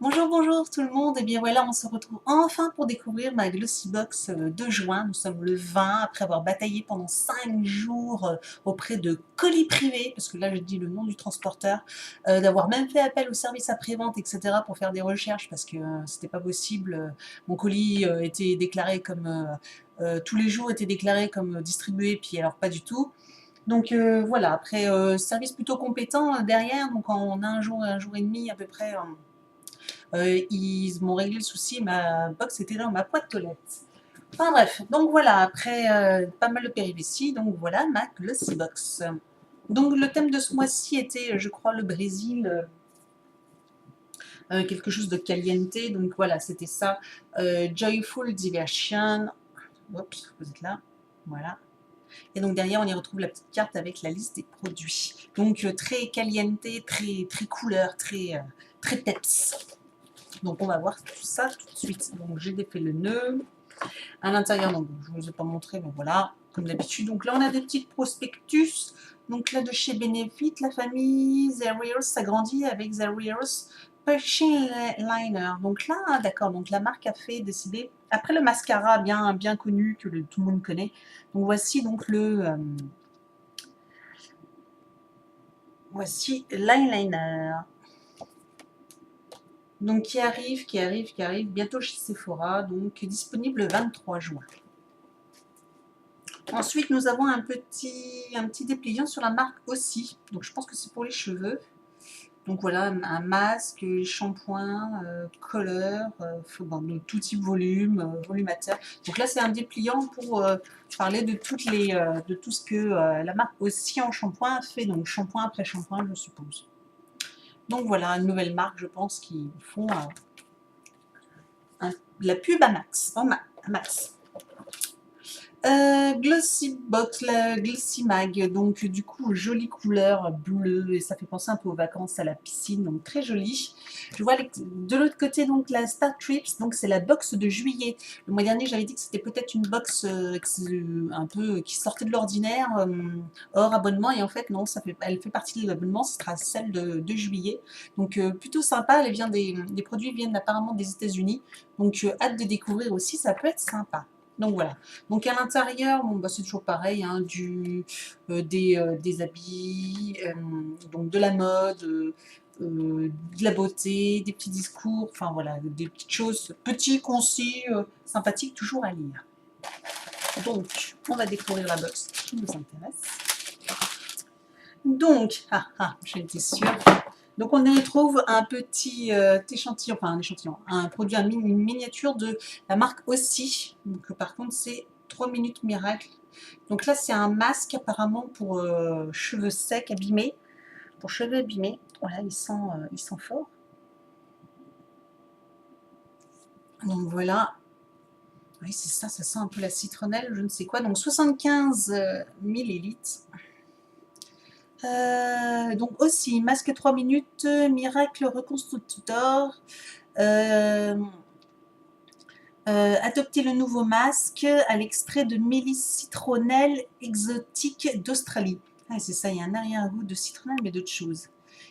Bonjour, bonjour tout le monde. Et bien voilà, on se retrouve enfin pour découvrir ma Glossybox de juin. Nous sommes le 20 après avoir bataillé pendant 5 jours auprès de colis privés, parce que là je dis le nom du transporteur, d'avoir même fait appel au service après-vente, etc. pour faire des recherches parce que c'était pas possible. Mon colis était déclaré comme tous les jours étaient déclarés comme distribués, puis alors pas du tout. Donc voilà, après service plutôt compétent derrière, donc en un jour et demi à peu près. Ils m'ont réglé le souci, ma box était dans ma boîte aux lettres. Enfin bref, donc voilà, après pas mal de péripéties, donc voilà ma Glossy Box. Donc le thème de ce mois-ci était, je crois, le Brésil, quelque chose de caliente, donc voilà, c'était ça. Joyful Diversion. Oups, vous êtes là, voilà. Et donc derrière, on y retrouve la petite carte avec la liste des produits. Donc très caliente, très couleur, très peps. Donc on va voir tout ça tout de suite. Donc j'ai défait le nœud. À l'intérieur, donc je ne vous ai pas montré, mais voilà, comme d'habitude. Donc là on a des petites prospectus. Donc là de chez Benefit, la famille Zerios s'agrandit avec Zerios Pushing Liner. Donc là, d'accord, donc la marque a fait décider, après le mascara bien connu que tout le monde connaît. Donc voici donc voici l'eyeliner. Donc qui arrive bientôt chez Sephora, donc disponible le 23 juin. Ensuite, nous avons un petit dépliant sur la marque aussi. Donc je pense que c'est pour les cheveux. Donc voilà, un masque, shampoing, color, bon, de tout type volume, volumateur. Donc là, c'est un dépliant pour parler de de tout ce que la marque aussi en shampoing fait. Donc shampoing après shampoing, je suppose. Donc voilà, une nouvelle marque, je pense, qui font la pub à max. À max. Glossy Box, la Glossy Mag, donc du coup jolie couleur bleue et ça fait penser un peu aux vacances à la piscine, donc très jolie. Je vois de l'autre côté donc la Star Trips, donc c'est la box de juillet. Le mois dernier j'avais dit que c'était peut-être une box un peu qui sortait de l'ordinaire, hors abonnement, et en fait non, elle fait partie de l'abonnement, ce sera celle de juillet. Donc plutôt sympa, des produits viennent apparemment des États-Unis, donc hâte de découvrir aussi, ça peut être sympa. Donc voilà. Donc à l'intérieur, bon, bah, c'est toujours pareil, hein, des habits, donc de la mode, de la beauté, des petits discours, enfin voilà, des petites choses, petits, concis, sympathiques, toujours à lire. Donc, on va découvrir la box qui nous intéresse. Donc, j'en étais sûre. Donc on y trouve un petit échantillon, enfin un échantillon, un produit, une miniature de la marque aussi. Donc par contre c'est 3 minutes miracle. Donc là c'est un masque apparemment pour cheveux secs abîmés, pour cheveux abîmés. Voilà, il sent fort. Donc voilà. Oui c'est ça, ça sent un peu la citronnelle, je ne sais quoi. Donc 75 millilitres. Donc aussi, masque 3 minutes, miracle reconstructeur. Adopter le nouveau masque à l'extrait de mélisse citronnelle exotique d'Australie. Ah, c'est ça, il y a un arrière-goût de citronnelle, mais d'autres choses.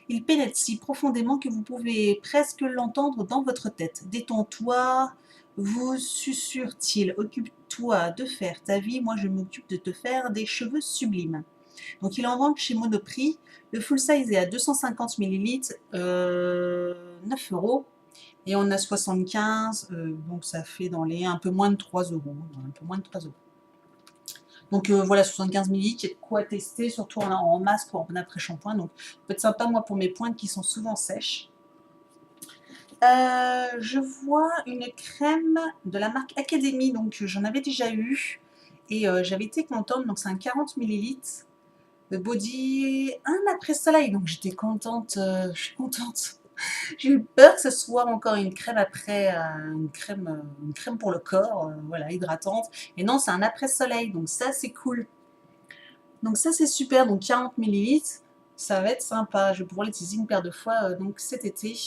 Il pénètre si profondément que vous pouvez presque l'entendre dans votre tête. Détends-toi, vous susurre-t-il. Occupe-toi de faire ta vie, moi je m'occupe de te faire des cheveux sublimes. Donc il en vend chez Monoprix. Le full size est à 250 ml, 9 euros. Et on a 75, donc ça fait dans les un peu moins de 3 euros. Un peu moins de 3 euros. Donc voilà, 75 ml, il y a de quoi tester, surtout en masque ou en après-shampoing. Donc ça peut être sympa, moi, pour mes pointes qui sont souvent sèches. Je vois une crème de la marque Academy, donc j'en avais déjà eu. Et j'avais été contente, donc c'est un 40 ml. Le body, un après-soleil, donc j'étais contente, je suis contente. J'ai eu peur que ce soit encore une crème après, une crème pour le corps, voilà, hydratante. Et non, c'est un après-soleil, donc ça c'est cool. Donc ça c'est super, donc 40 millilitres, ça va être sympa. Je vais pouvoir l'utiliser une paire de fois donc cet été.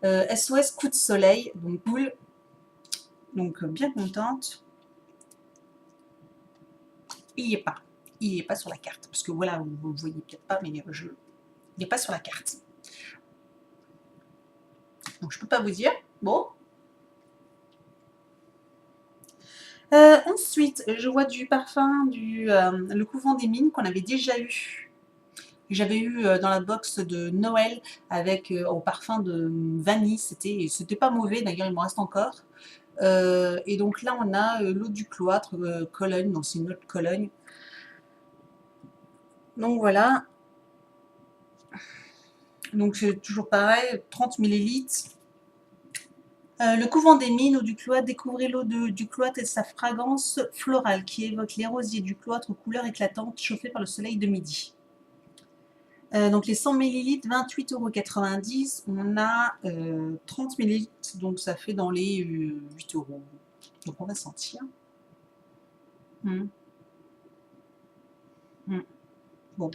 SOS coup de soleil, donc cool. Donc bien contente. Il n'y est pas. Il n'est pas sur la carte. Parce que voilà, vous ne voyez peut-être pas, mais il n'est pas sur la carte. Donc, je peux pas vous dire. Bon. Ensuite, je vois du parfum Le Couvent des Mines qu'on avait déjà eu. J'avais eu dans la box de Noël avec au parfum de vanille. C'était pas mauvais, d'ailleurs il m'en reste encore. Et donc là on a l'eau du cloître, Cologne, donc c'est une eau de Cologne. Donc voilà, donc c'est toujours pareil, 30 millilitres. Le Couvent des Mines, eau du cloître, découvrez l'eau du cloître et sa fragrance florale qui évoque les rosiers du cloître aux couleurs éclatantes chauffées par le soleil de midi. Donc les 100 millilitres, 28,90 €. On a 30 millilitres, donc ça fait dans les 8 €. Donc on va sentir. Mmh. Mmh. Bon,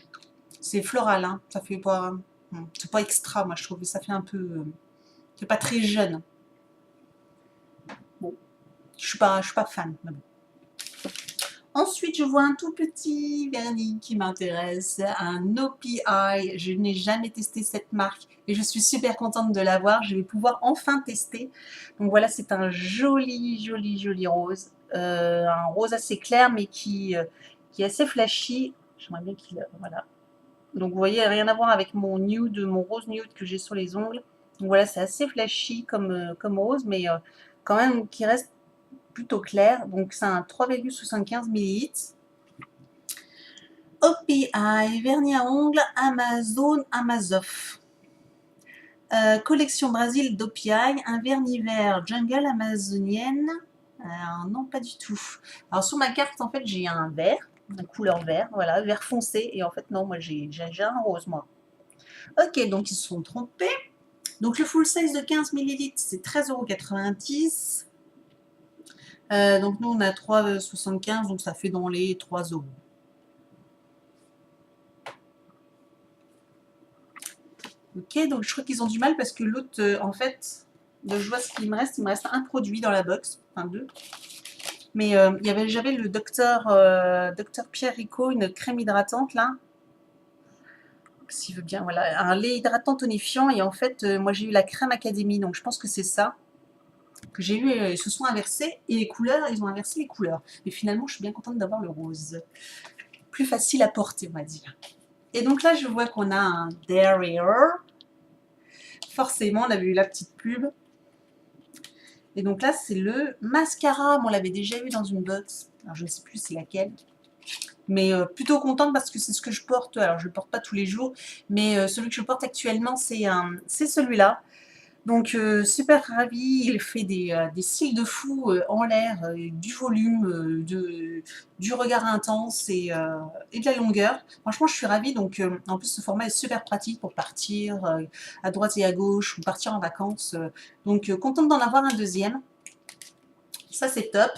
c'est floral, hein. Ça fait pas, c'est pas extra, moi je trouve. Ça fait un peu, c'est pas très jeune. Bon, je suis pas fan, mais bon. Ensuite, je vois un tout petit vernis qui m'intéresse, un OPI. Je n'ai jamais testé cette marque et je suis super contente de l'avoir. Je vais pouvoir enfin tester. Donc voilà, c'est un joli, joli, joli rose. Un rose assez clair mais qui est assez flashy. J'aimerais bien qu'il... Voilà. Donc vous voyez, rien à voir avec mon nude, mon rose nude que j'ai sur les ongles. Donc voilà, c'est assez flashy comme rose, mais quand même qui reste plutôt clair. Donc c'est un 3,75 millilitres. OPI, vernis à ongles, Amazon, Amazof. Collection Brésil d'OPI, un vernis vert jungle amazonienne. Non, pas du tout. Alors sur ma carte, en fait, j'ai un vert, une couleur vert, voilà, vert foncé. Et en fait, non, moi j'ai un rose, moi. Ok, donc ils se sont trompés. Donc le full size de 15 millilitres, c'est 13,90 €. Donc nous, on a 3,75 €, donc ça fait dans les 3 €. Ok, donc je crois qu'ils ont du mal parce que l'autre, en fait, je vois ce qu'il me reste. Il me reste un produit dans la box, enfin deux. Mais j'avais le docteur Pierre Rico, une crème hydratante là. S'il veut bien, voilà, un lait hydratant tonifiant. Et en fait, moi j'ai eu la crème Académie, donc je pense que c'est ça que j'ai eu. Ils se sont inversés et les couleurs, ils ont inversé les couleurs. Mais finalement, je suis bien contente d'avoir le rose. Plus facile à porter, on va dire. Et donc là, je vois qu'on a un Derriere. Forcément, on avait eu la petite pub. Et donc là, c'est le mascara. On l'avait déjà eu dans une box. Alors, je ne sais plus c'est laquelle. Mais plutôt contente parce que c'est ce que je porte. Alors, je ne le porte pas tous les jours. Mais celui que je porte actuellement, c'est celui-là. Donc, super ravie. Il fait des cils de fou en l'air, du volume, du regard intense et de la longueur. Franchement, je suis ravie. Donc, en plus, ce format est super pratique pour partir à droite et à gauche ou partir en vacances. Donc, contente d'en avoir un deuxième. Ça, c'est top.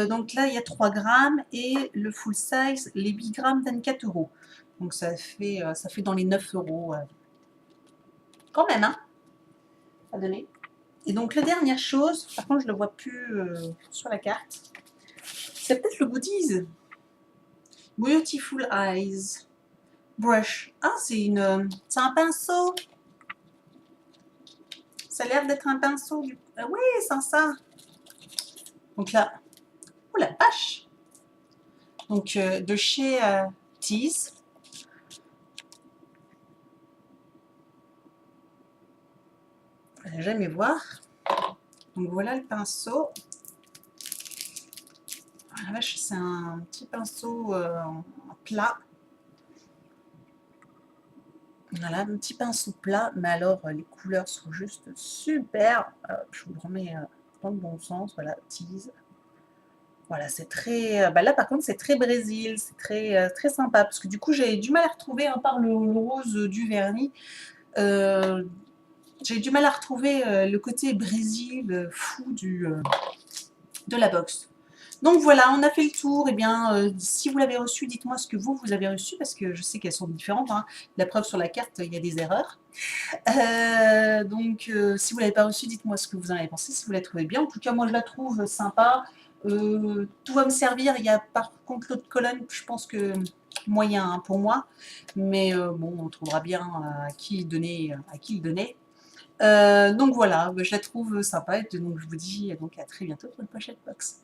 Donc là, il y a 3 grammes et le full size, les 8 grammes, 24 €. Donc, ça fait dans les 9 € quand même, hein, à donner. Et donc la dernière chose, par contre je ne le vois plus sur la carte, c'est peut-être le goodies. Beautiful Eyes Brush. Ah, c'est un pinceau. Ça a l'air d'être un pinceau. Ah oui, c'est ça. Donc là, oh la vache. Donc de chez Tease. Je vais jamais voir. Donc voilà le pinceau. Ah la vache, c'est un petit pinceau plat. Voilà, un petit pinceau plat, mais alors les couleurs sont juste super. Je vous le remets dans le bon sens. Voilà, Tease. Voilà, c'est très. Bah là, par contre, c'est très Brésil, c'est très sympa. Parce que du coup, j'ai du mal à retrouver, à part le rose du vernis, j'ai du mal à retrouver le côté Brésil fou de la box. Donc voilà, on a fait le tour. Et bien, si vous l'avez reçu, dites-moi ce que vous avez reçu, parce que je sais qu'elles sont différentes, hein. La preuve, sur la carte, il y a des erreurs. Donc, si vous ne l'avez pas reçu, dites-moi ce que vous en avez pensé, si vous la trouvez bien. En tout cas, moi, je la trouve sympa. Tout va me servir. Il y a par contre l'eau de Cologne, je pense que moyen, hein, pour moi. Mais bon, on trouvera bien à qui le donner. Donc voilà, je la trouve sympa et donc je vous dis donc à très bientôt pour une prochaine box.